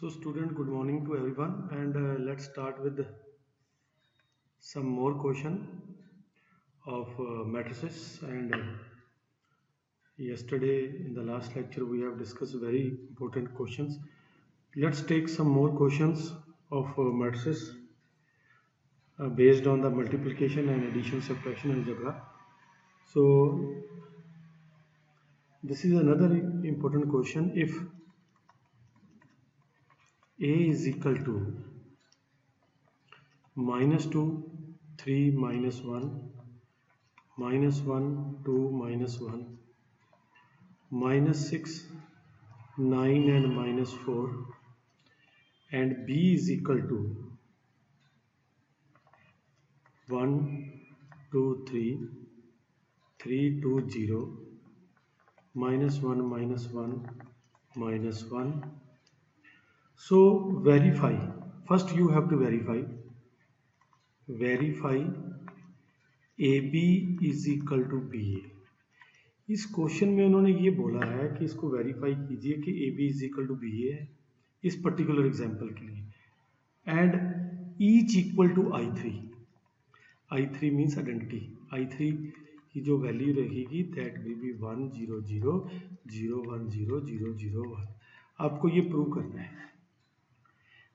So student, good morning to everyone, and let's start with some more question of matrices. And yesterday in the last lecture we have discussed very important questions. Let's take some more questions of matrices based on the multiplication and addition, subtraction algebra. So this is another important question. If A is equal to -2, 3, -1, -1, 2, -1, -6, 9 and -4, and B is equal to 1, 2, 3, 3, 2, 0, -1, -1, -1. So verify. First you have to verify AB is equal to BA. इस question में उन्होंने ये बोला है कि इसको verify कीजिए कि AB is equal to BA है इस पर्टिकुलर एग्जांपल के लिए, and each equal to I3 means identity. I3 की जो वैल्यू रहेगी दैट विल बी 1 0 0 0 1 0 0 0 1। आपको ये प्रूव करना है,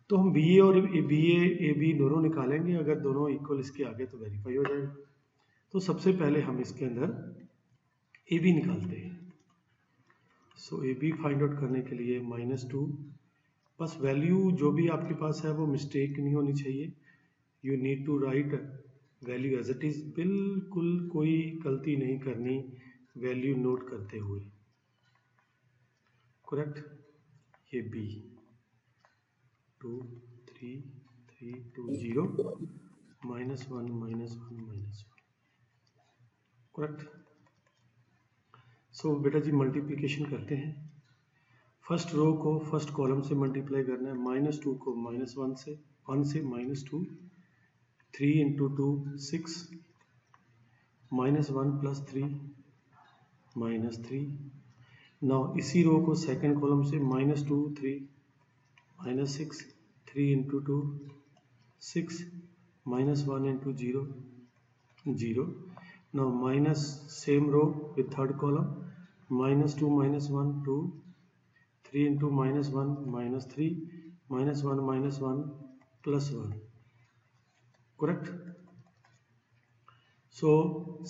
तो हम BA और AB दोनों निकालेंगे। अगर दोनों इक्वल इसके आगे तो वेरीफाई हो जाएगा। तो सबसे पहले हम इसके अंदर AB निकालते हैं। सो AB फाइंड आउट करने के लिए -2, बस वैल्यू जो भी आपके पास है वो मिस्टेक नहीं होनी चाहिए। You need to write value as it is, बिल्कुल कोई गलती नहीं करनी वैल्यू नोट करते हुए। करेक्ट। ये B 2 3 3 2 0 -1 -1 -1। करेक्ट। सो बेटा जी मल्टीप्लिकेशन करते हैं। फर्स्ट रो को फर्स्ट कॉलम से मल्टीप्लाई करना है। -2 को -1 से -2, 3 इंटू 2 6, -1 + 3 -3। नाउ इसी रो को सेकंड कॉलम से -2 3 -6, 3 into 2 6, -1 into 0 0। Now minus same row with third column -2 -1 2, 3 into -1 -3, -1 -1 +1। correct। so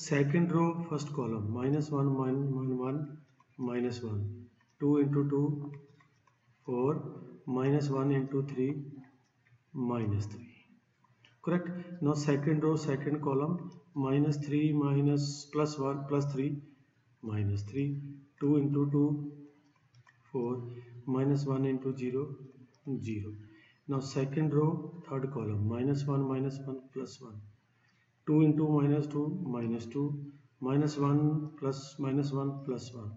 second row first column -1 -1 -1, 2 into 2 4, -1 into 3 -3। correct। now second row second column -3 +1 +3 -3, 2 into 2 4, -1 into 0 0। now second row third column -1 -1 +1, 2 into -2 -2, -1 +1 +1।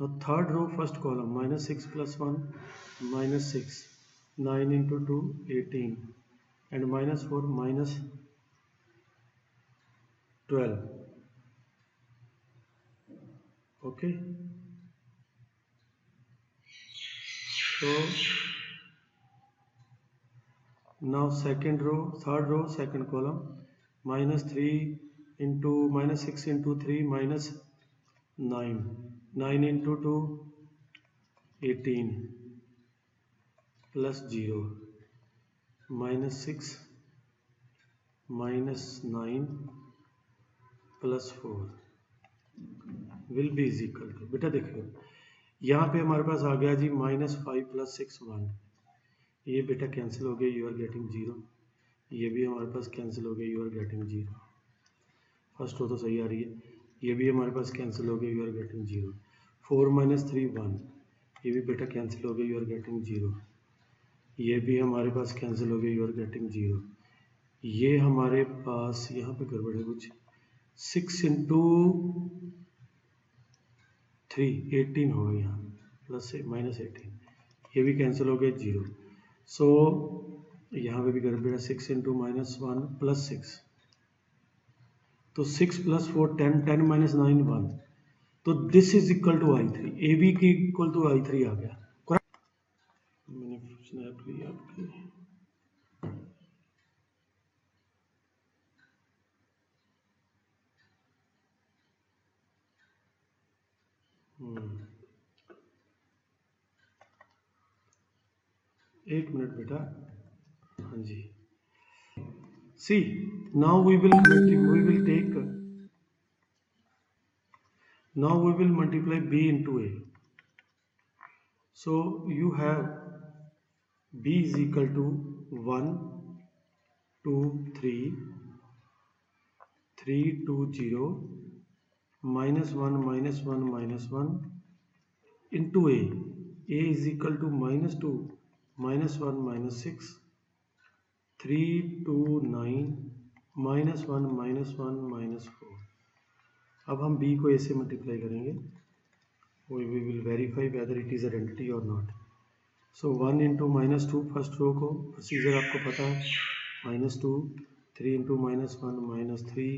now third row first column -6 +1 -6, 9 into 2 18, and -4 -12। okay। so now second row third row second column -3 into -6 into 3 -9, 9 into 2 18 plus 0, -6 -9 plus 4 will be is equal to। बेटा देखिए यहाँ पे हमारे पास आ गया जी -5 + 6 1। ये बेटा cancel हो गया, यू आर गेटिंग 0। ये भी हमारे पास कैंसिल हो गया, you are getting 0। First row तो सही आ रही है। ये भी हमारे पास कैंसिल हो गया, यू आर गेटिंग 0। 4 - 3 1, ये भी बेटा कैंसिल हो गया, यू आर गेटिंग 0। ये भी हमारे पास कैंसिल हो गया, यू आर गेटिंग 0। ये हमारे पास यहाँ पे गड़बड़ है कुछ, 6 into 3 18 हो गया, -18, ये भी कैंसिल हो गया 0। सो यहाँ पे भी गड़बड़ है, 6 into -1 + 6, तो 6 + 4 10, 10 - 9 1। तो this is equal to I3, AB की इक्वल टू I3 आ गया। करेक्ट। मैंने स्नैपली आपकी एक मिनट बेटा। हाँ जी, see now we will take now we will multiply b into a. So you have b is equal to 1 2 3 3 2 0 minus 1 minus 1 minus 1 into a is equal to minus 2 minus 1 minus 6 3 2 9 minus 1 minus 1 minus 4. अब हम b को a से multiply करेंगे, we will verify whether it is identity or not. So 1 into minus 2 first row को procedure आपको पता है, minus 2 3 into minus 1 minus 3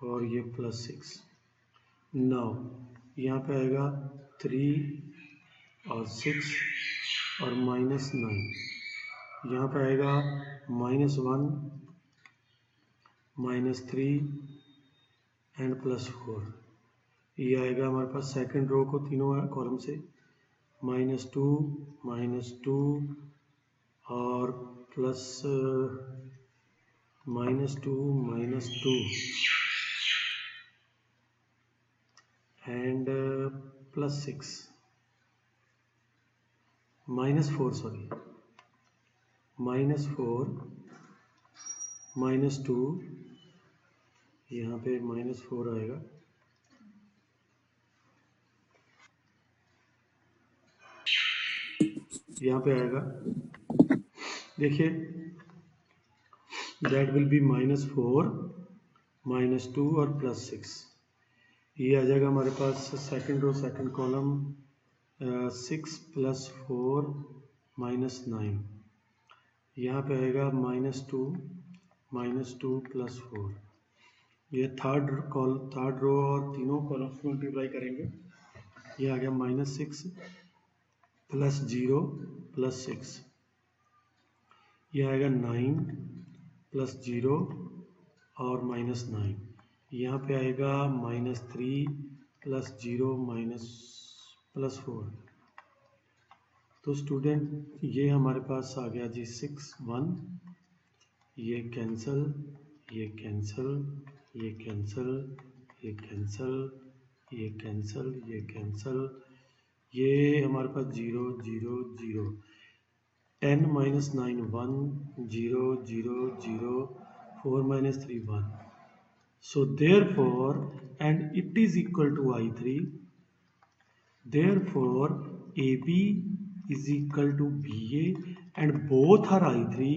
और ये plus 6. now यहाँ पे आएगा 3 और 6 और minus 9, यहाँ पे आएगा minus 1 minus 3 एंड plus 4. ये आएगा हमारे पास सेकंड रो को तीनों कॉलम से -2 -2 और प्लस -2 -2 एंड +6 -4 सॉरी -4 -2 यहाँ पे -4 आएगा, यहाँ पे आएगा, देखिए दैट विल बी -4 -2 और +6. ये आ जाएगा हमारे पास सेकंड रो सेकंड कॉलम 6 + 4 -9. यहाँ पे आएगा -2 + 4. ये थर्ड रो और तीनों कॉलम्स मल्टीप्लाई करेंगे, ये आ गया -6 + 0 + 6. ये आएगा 9 + 0 और -9. यहाँ पे आएगा -3 + 0 + 4. तो स्टूडेंट ये हमारे पास आ गया जी 6 1. ये कैंसल, ये कैंसल, ये कैंसल, ये कैंसल, ये कैंसल, ये कैंसल, ये हमारे पास 0 0 0. 10 - 9 1 0 0 0 4 - 3 1. So therefore, and it is equal to I3. Therefore, AB is equal to BA and both are I3.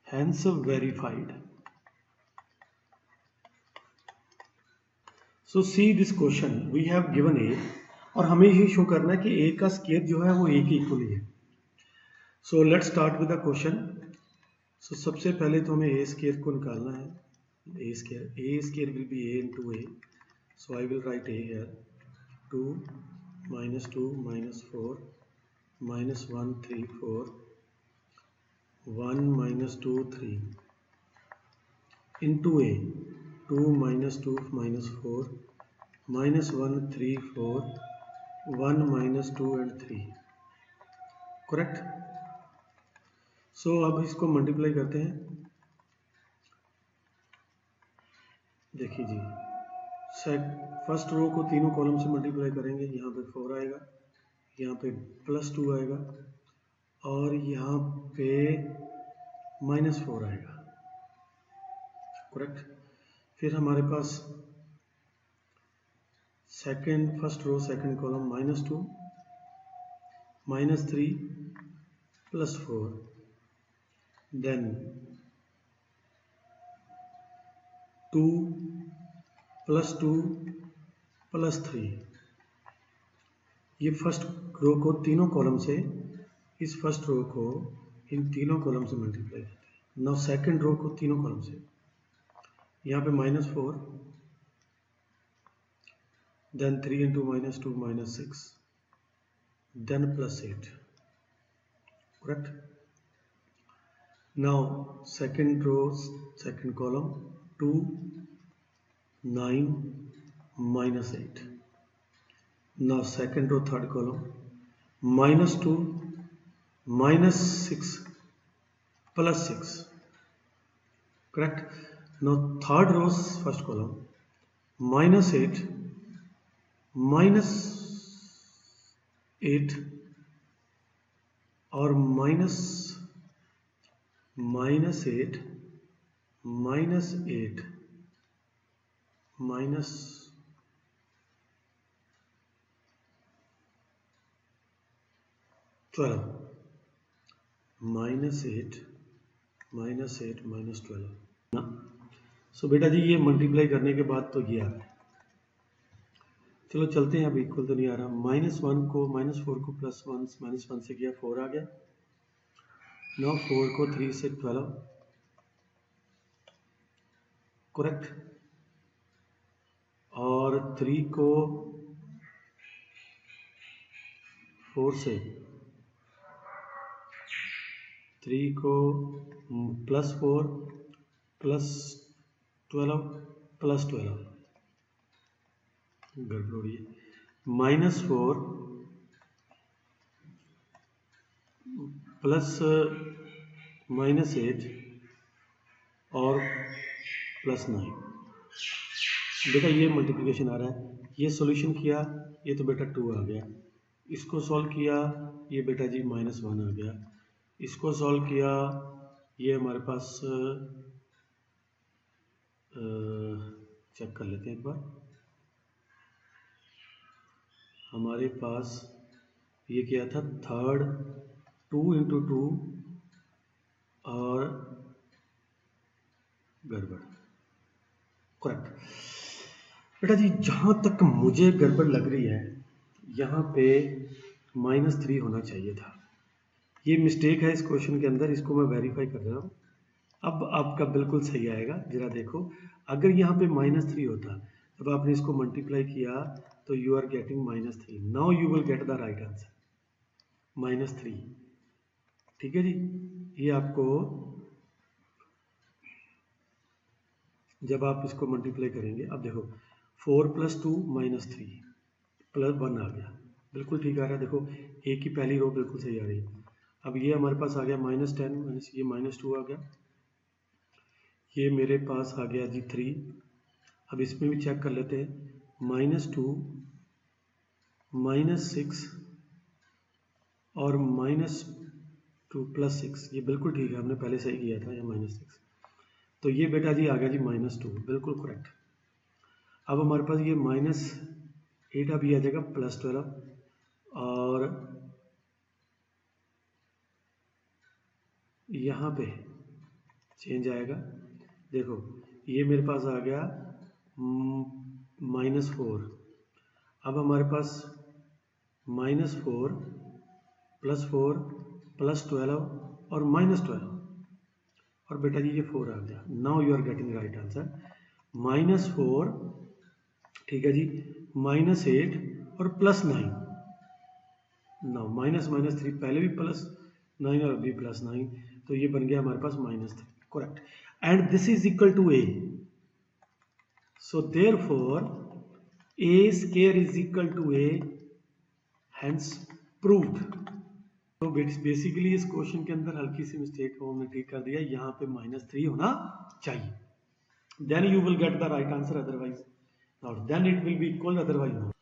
Hence verified. So see this question. We have given A और हमें ये show करना है कि A का square जो है वो A के इक्वली है. So let's start with the question. So सबसे पहले तो हमें A स्केयर को निकालना है. A square will be A into A. So I will write A here. 2 - 2 - 4 -1 3 4 1 - 2 3 into A. 2 - 2 - 4 -1 3 4 1 - 2 and 3. Correct. सो अब इसको मल्टीप्लाई करते हैं. देखिए जी, फर्स्ट रो को तीनों कॉलम से मल्टीप्लाई करेंगे, यहाँ पे 4 आएगा, यहाँ पे +2 आएगा और यहाँ पे -4 आएगा. करेक्ट. फिर हमारे पास first row second column -2 -3 + 4 then 2 + 2 + 3. ये फर्स्ट रो को तीनों कॉलम से, इस फर्स्ट रो को इन तीनों कॉलम से मल्टीप्लाई करते हैं. नाउ सेकंड रो को तीनों कॉलम से, यहाँ पे -4 then 3 × -2 -6 then plus 8. Correct. Now second row, second column, 2, 9, minus 8. Now second row, third column, minus 2, minus 6, plus 6. Correct. Now third row, first column, minus 8, minus 8 और minus 8, minus 8, minus 12, minus 8, minus 8, minus 12 ना। सो बेटा जी ये multiply करने के बाद तो ये आ रहा है। चलो चलते हैं, अब इक्वल तो नहीं आ रहा। -1 को -4 को +1 -1 से किया 4 आ गया। नाउ 4 को 3 से 12, करेक्ट। और 3 को 4 से, 3 को +4 +12 +12 गड़बड़ है। -4 प्लस -8 और +9। बेटा ये मल्टीप्लिकेशन आ रहा है, ये सॉल्यूशन किया, ये तो बेटा 2 आ गया। इसको सॉल्व किया, ये बेटा जी -1 आ गया। इसको सॉल्व किया, ये हमारे पास चेक कर लेते हैं एक बार। हमारे पास ये क्या था, थर्ड 2 × 2 और गड़बड़। करेक्ट। बेटा जी जहाँ तक मुझे गड़बड़ लग रही है, यहाँ पे -3 होना चाहिए था। ये मिस्टेक है इस क्वेश्चन के अंदर, इसको मैं वेरीफाई कर रहा हूँ। अब आपका बिल्कुल सही आएगा, जरा देखो। अगर यहाँ पे -3 होता, जब आपने इसको मल्टीप्लाई किया तो you are getting -3। Now you will get the right answer, -3। ठीक है जी, ये आपको जब आप इसको मल्टीप्लाई करेंगे, अब देखो 4 + 2 -3 +1 आ गया, बिल्कुल ठीक आ रहा है। देखो ए की पहली रो बिल्कुल सही आ रही है। अब ये हमारे पास आ गया -10, ये -2 आ गया। ये मेरे पास आ गया जी 3। अब इसमें भी चेक कर लेते हैं, -2, -6 और -2 + 6, ये बिल्कुल ठीक है, हमने पहले सही किया था, ये -6। तो ये बेटा जी आ गया जी -2, बिल्कुल करेक्ट। अब हमारे पास ये -8 अभी आ जाएगा +12 और यहाँ पे चेंज आएगा। देखो ये मेरे पास आ गया -4। अब हमारे पास -4 +4 +12 और -12 और बेटा जी ये 4 आ गया। Now you are getting right answer, -4, ठीक है जी, -8 और +9। नाउ -3 पहले भी +9 और अभी +9, तो ये बन गया हमारे पास -3, correct. And this is equal to a, so therefore a square is equal to a, hence proved. तो बेसिकली इस क्वेश्चन के अंदर हल्की सी मिस्टेक को हमने ठीक कर दिया, यहाँ पे -3 होना चाहिए, then you will get the right answer, otherwise not, then it will be equal, otherwise not.